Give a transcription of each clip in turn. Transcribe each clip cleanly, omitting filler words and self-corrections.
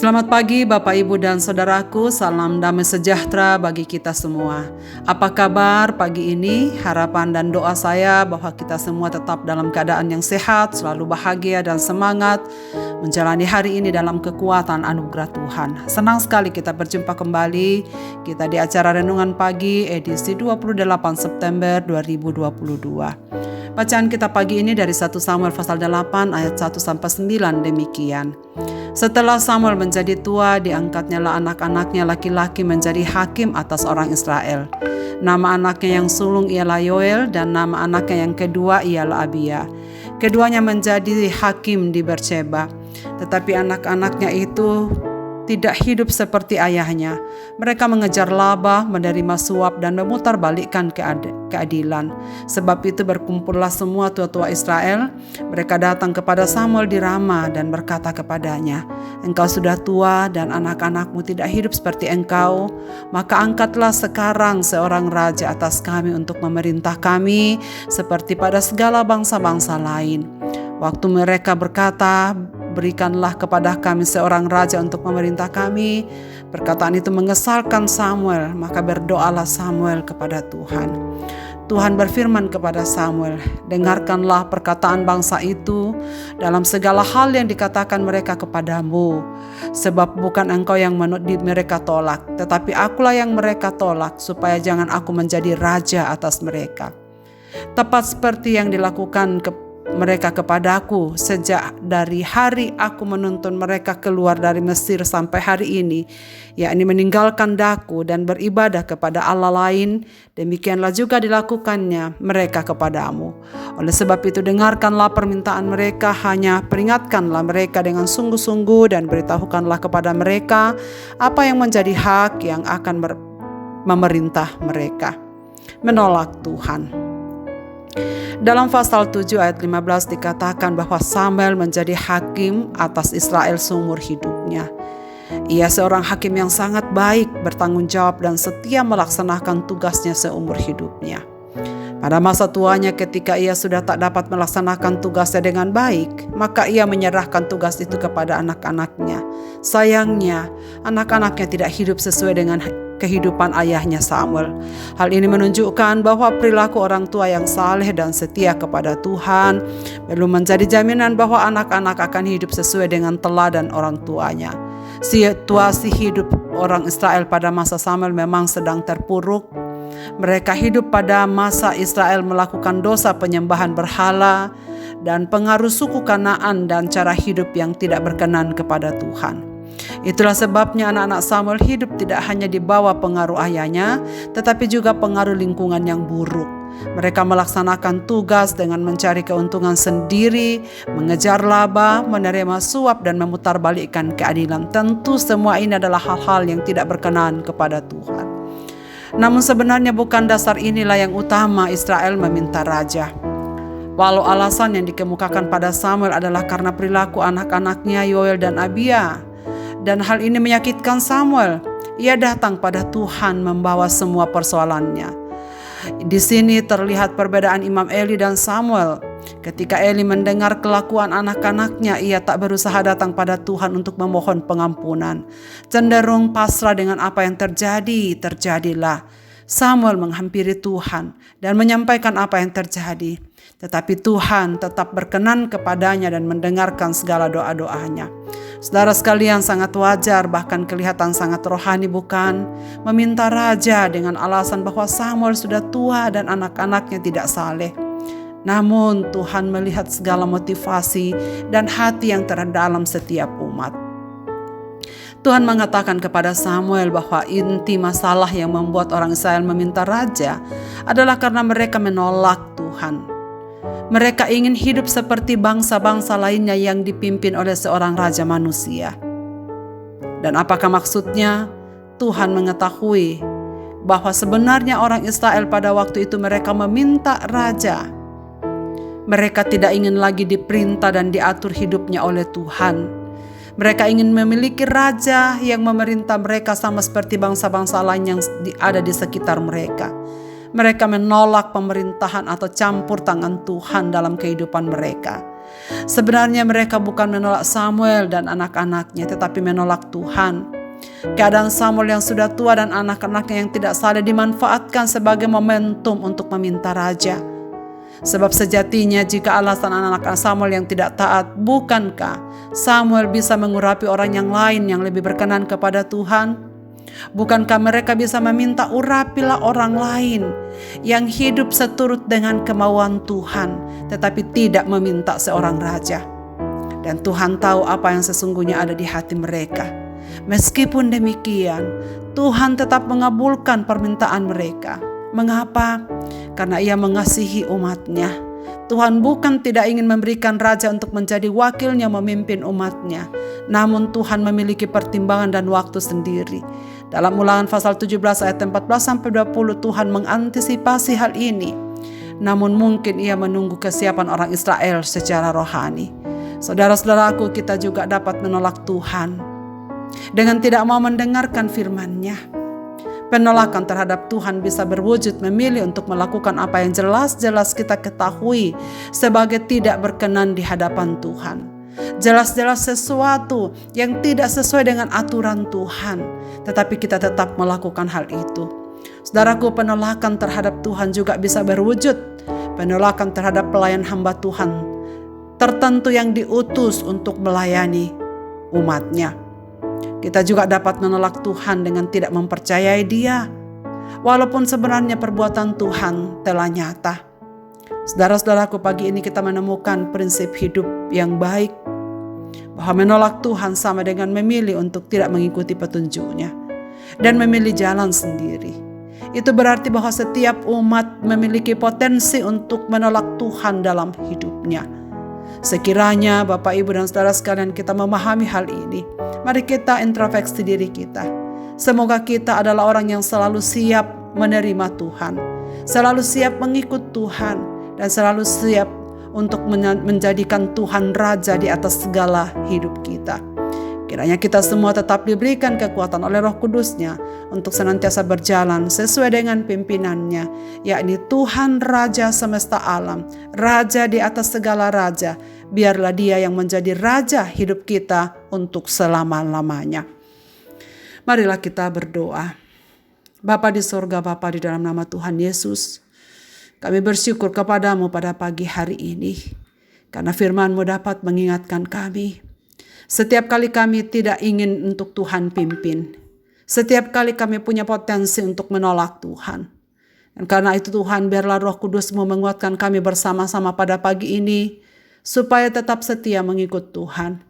Selamat pagi Bapak Ibu dan Saudaraku, salam damai sejahtera bagi kita semua. Apa kabar pagi ini? Harapan dan doa saya bahwa kita semua tetap dalam keadaan yang sehat, selalu bahagia dan semangat menjalani hari ini dalam kekuatan anugerah Tuhan. Senang sekali kita berjumpa kembali, kita di acara Renungan Pagi edisi 28 September 2022. Bacaan kita pagi ini dari 1 Samuel pasal 8 ayat 1-9 demikian. Setelah Samuel menjadi tua, diangkatnyalah anak-anaknya laki-laki menjadi hakim atas orang Israel. Nama anaknya yang sulung ialah Yoel dan nama anaknya yang kedua ialah Abia. Keduanya menjadi hakim di Berseba. Tetapi anak-anaknya itu tidak hidup seperti ayahnya. Mereka mengejar laba, menerima suap dan memutarbalikkan keadilan. Sebab itu berkumpullah semua tua-tua Israel. Mereka datang kepada Samuel di Rama dan berkata kepadanya, "Engkau sudah tua dan anak-anakmu tidak hidup seperti engkau. Maka angkatlah sekarang seorang raja atas kami untuk memerintah kami seperti pada segala bangsa-bangsa lain." Waktu mereka berkata, "Berikanlah kepada kami seorang raja untuk memerintah kami," perkataan itu mengesalkan Samuel. Maka berdoalah Samuel kepada Tuhan. Tuhan berfirman kepada Samuel, "Dengarkanlah perkataan bangsa itu dalam segala hal yang dikatakan mereka kepadamu. Sebab bukan engkau yang mereka tolak, tetapi akulah yang mereka tolak, supaya jangan aku menjadi raja atas mereka. Tepat seperti yang dilakukan mereka kepadaku sejak dari hari aku menuntun mereka keluar dari Mesir sampai hari ini, yakni meninggalkan daku dan beribadah kepada Allah lain, demikianlah juga dilakukannya mereka kepadamu. Oleh sebab itu dengarkanlah permintaan mereka, hanya peringatkanlah mereka dengan sungguh-sungguh dan beritahukanlah kepada mereka apa yang menjadi hak yang akan memerintah mereka." Menolak Tuhan. Dalam pasal 7 ayat 15 dikatakan bahwa Samuel menjadi hakim atas Israel seumur hidupnya. Ia seorang hakim yang sangat baik, bertanggung jawab dan setia melaksanakan tugasnya seumur hidupnya. Pada masa tuanya ketika ia sudah tak dapat melaksanakan tugasnya dengan baik, maka ia menyerahkan tugas itu kepada anak-anaknya. Sayangnya, anak-anaknya tidak hidup sesuai dengan kehidupan ayahnya Samuel. Hal ini menunjukkan bahwa perilaku orang tua yang saleh dan setia kepada Tuhan belum menjadi jaminan bahwa anak-anak akan hidup sesuai dengan teladan orang tuanya. Situasi hidup orang Israel pada masa Samuel memang sedang terpuruk. Mereka hidup pada masa Israel melakukan dosa penyembahan berhala dan pengaruh suku Kanaan dan cara hidup yang tidak berkenan kepada Tuhan. Itulah sebabnya anak-anak Samuel hidup tidak hanya di bawah pengaruh ayahnya, tetapi juga pengaruh lingkungan yang buruk. Mereka melaksanakan tugas dengan mencari keuntungan sendiri, mengejar laba, menerima suap dan memutarbalikkan keadilan. Tentu semua ini adalah hal-hal yang tidak berkenan kepada Tuhan. Namun sebenarnya bukan dasar inilah yang utama Israel meminta raja. Walau alasan yang dikemukakan pada Samuel adalah karena perilaku anak-anaknya Yoel dan Abia, dan hal ini menyakitkan Samuel. Ia datang pada Tuhan membawa semua persoalannya. Di sini terlihat perbedaan Imam Eli dan Samuel. Ketika Eli mendengar kelakuan anak-anaknya, ia tak berusaha datang pada Tuhan untuk memohon pengampunan. Cenderung pasrah dengan apa yang terjadi, terjadilah. Samuel menghampiri Tuhan dan menyampaikan apa yang terjadi. Tetapi Tuhan tetap berkenan kepadanya dan mendengarkan segala doa-doanya. Saudara sekalian, sangat wajar bahkan kelihatan sangat rohani bukan? Meminta raja dengan alasan bahwa Samuel sudah tua dan anak-anaknya tidak saleh. Namun Tuhan melihat segala motivasi dan hati yang terdalam setiap umat. Tuhan mengatakan kepada Samuel bahwa inti masalah yang membuat orang Israel meminta raja adalah karena mereka menolak Tuhan. Mereka ingin hidup seperti bangsa-bangsa lainnya yang dipimpin oleh seorang raja manusia. Dan apakah maksudnya? Tuhan mengetahui bahwa sebenarnya orang Israel pada waktu itu mereka meminta raja. Mereka tidak ingin lagi diperintah dan diatur hidupnya oleh Tuhan. Mereka ingin memiliki raja yang memerintah mereka sama seperti bangsa-bangsa lain yang ada di sekitar mereka. Mereka menolak pemerintahan atau campur tangan Tuhan dalam kehidupan mereka. Sebenarnya mereka bukan menolak Samuel dan anak-anaknya, tetapi menolak Tuhan. Keadaan Samuel yang sudah tua dan anak-anaknya yang tidak saleh dimanfaatkan sebagai momentum untuk meminta raja. Sebab sejatinya jika alasan anak-anak Samuel yang tidak taat, bukankah Samuel bisa mengurapi orang yang lain yang lebih berkenan kepada Tuhan? Bukankah mereka bisa meminta urapilah orang lain yang hidup seturut dengan kemauan Tuhan, tetapi tidak meminta seorang raja? Dan Tuhan tahu apa yang sesungguhnya ada di hati mereka. Meskipun demikian, Tuhan tetap mengabulkan permintaan mereka. Mengapa? Karena Ia mengasihi umatnya. Tuhan bukan tidak ingin memberikan raja untuk menjadi wakilnya memimpin umatnya. Namun Tuhan memiliki pertimbangan dan waktu sendiri. Dalam Ulangan pasal 17 ayat 14-20 Tuhan mengantisipasi hal ini. Namun mungkin Ia menunggu kesiapan orang Israel secara rohani. Saudara-saudaraku, kita juga dapat menolak Tuhan dengan tidak mau mendengarkan firman-Nya. Penolakan terhadap Tuhan bisa berwujud memilih untuk melakukan apa yang jelas-jelas kita ketahui sebagai tidak berkenan di hadapan Tuhan. Jelas-jelas sesuatu yang tidak sesuai dengan aturan Tuhan, tetapi kita tetap melakukan hal itu. Saudaraku, penolakan terhadap Tuhan juga bisa berwujud penolakan terhadap pelayan hamba Tuhan tertentu yang diutus untuk melayani umatnya. Kita juga dapat menolak Tuhan dengan tidak mempercayai Dia, walaupun sebenarnya perbuatan Tuhan telah nyata. Saudara-saudaraku, pagi ini kita menemukan prinsip hidup yang baik, bahwa menolak Tuhan sama dengan memilih untuk tidak mengikuti petunjuk-Nya dan memilih jalan sendiri. Itu berarti bahwa setiap umat memiliki potensi untuk menolak Tuhan dalam hidupnya. Sekiranya Bapak, Ibu, dan saudara sekalian kita memahami hal ini, mari kita introspeksi diri kita. Semoga kita adalah orang yang selalu siap menerima Tuhan, selalu siap mengikut Tuhan, dan selalu siap untuk menjadikan Tuhan Raja di atas segala hidup kita. Kiranya kita semua tetap diberikan kekuatan oleh Roh Kudus-Nya untuk senantiasa berjalan sesuai dengan pimpinan-Nya, yakni Tuhan Raja semesta alam, Raja di atas segala raja. Biarlah Dia yang menjadi Raja hidup kita untuk selama-lamanya. Marilah kita berdoa. Bapa di sorga, Bapa di dalam nama Tuhan Yesus, kami bersyukur kepadamu pada pagi hari ini, karena firman-Mu dapat mengingatkan kami. Setiap kali kami tidak ingin untuk Tuhan pimpin, setiap kali kami punya potensi untuk menolak Tuhan. Dan karena itu Tuhan, biarlah Roh Kudus-Mu menguatkan kami bersama-sama pada pagi ini, supaya tetap setia mengikut Tuhan.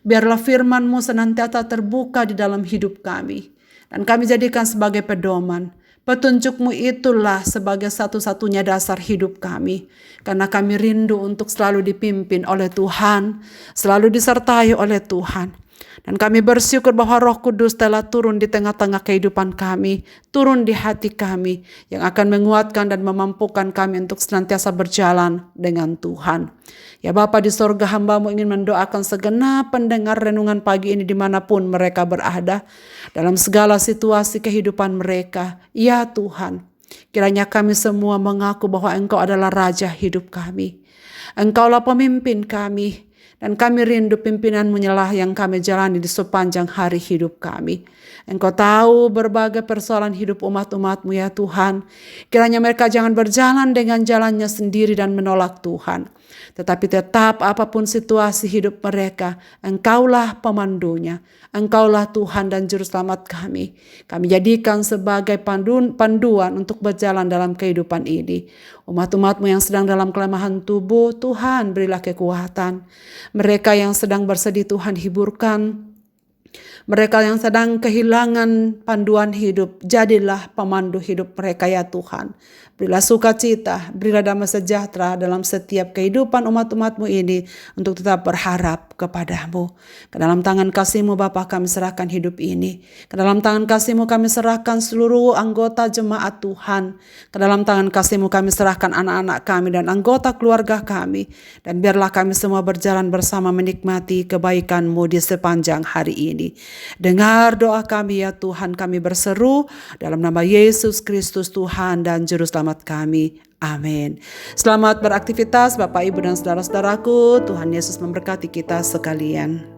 Biarlah firman-Mu senantiasa terbuka di dalam hidup kami, dan kami jadikan sebagai pedoman. Petunjuk-Mu itulah sebagai satu-satunya dasar hidup kami. Karena kami rindu untuk selalu dipimpin oleh Tuhan, selalu disertai oleh Tuhan. Dan kami bersyukur bahwa Roh Kudus telah turun di tengah-tengah kehidupan kami, turun di hati kami, yang akan menguatkan dan memampukan kami untuk senantiasa berjalan dengan Tuhan. Ya Bapa di sorga, hamba-Mu ingin mendoakan segenap pendengar renungan pagi ini dimanapun mereka berada, dalam segala situasi kehidupan mereka. Ya Tuhan, kiranya kami semua mengaku bahwa Engkau adalah Raja hidup kami. Engkaulah pemimpin kami, dan kami rindu pimpinan-Mu lah yang kami jalani di sepanjang hari hidup kami. Engkau tahu berbagai persoalan hidup umat-umat-Mu ya Tuhan. Kiranya mereka jangan berjalan dengan jalannya sendiri dan menolak Tuhan. Tetapi tetap apapun situasi hidup mereka, Engkaulah pemandunya. Engkaulah Tuhan dan Juru Selamat kami. Kami jadikan sebagai panduan untuk berjalan dalam kehidupan ini. Umat-umat-Mu yang sedang dalam kelemahan tubuh, Tuhan berilah kekuatan. Mereka yang sedang bersedih, Tuhan hiburkan. Mereka yang sedang kehilangan panduan hidup, jadilah pemandu hidup mereka ya Tuhan. Berilah sukacita, berilah damai sejahtera dalam setiap kehidupan umat-umat-Mu ini untuk tetap berharap kepada-Mu. Ke dalam tangan kasih-Mu Bapa kami serahkan hidup ini. Ke dalam tangan kasih-Mu kami serahkan seluruh anggota jemaat Tuhan. Ke dalam tangan kasih-Mu kami serahkan anak-anak kami dan anggota keluarga kami. Dan biarlah kami semua berjalan bersama menikmati kebaikan-Mu di sepanjang hari ini. Dengar doa kami ya Tuhan, kami berseru dalam nama Yesus Kristus Tuhan dan Juru Selamat kami. Amin. Selamat beraktivitas Bapak Ibu dan saudara-saudaraku. Tuhan Yesus memberkati kita sekalian.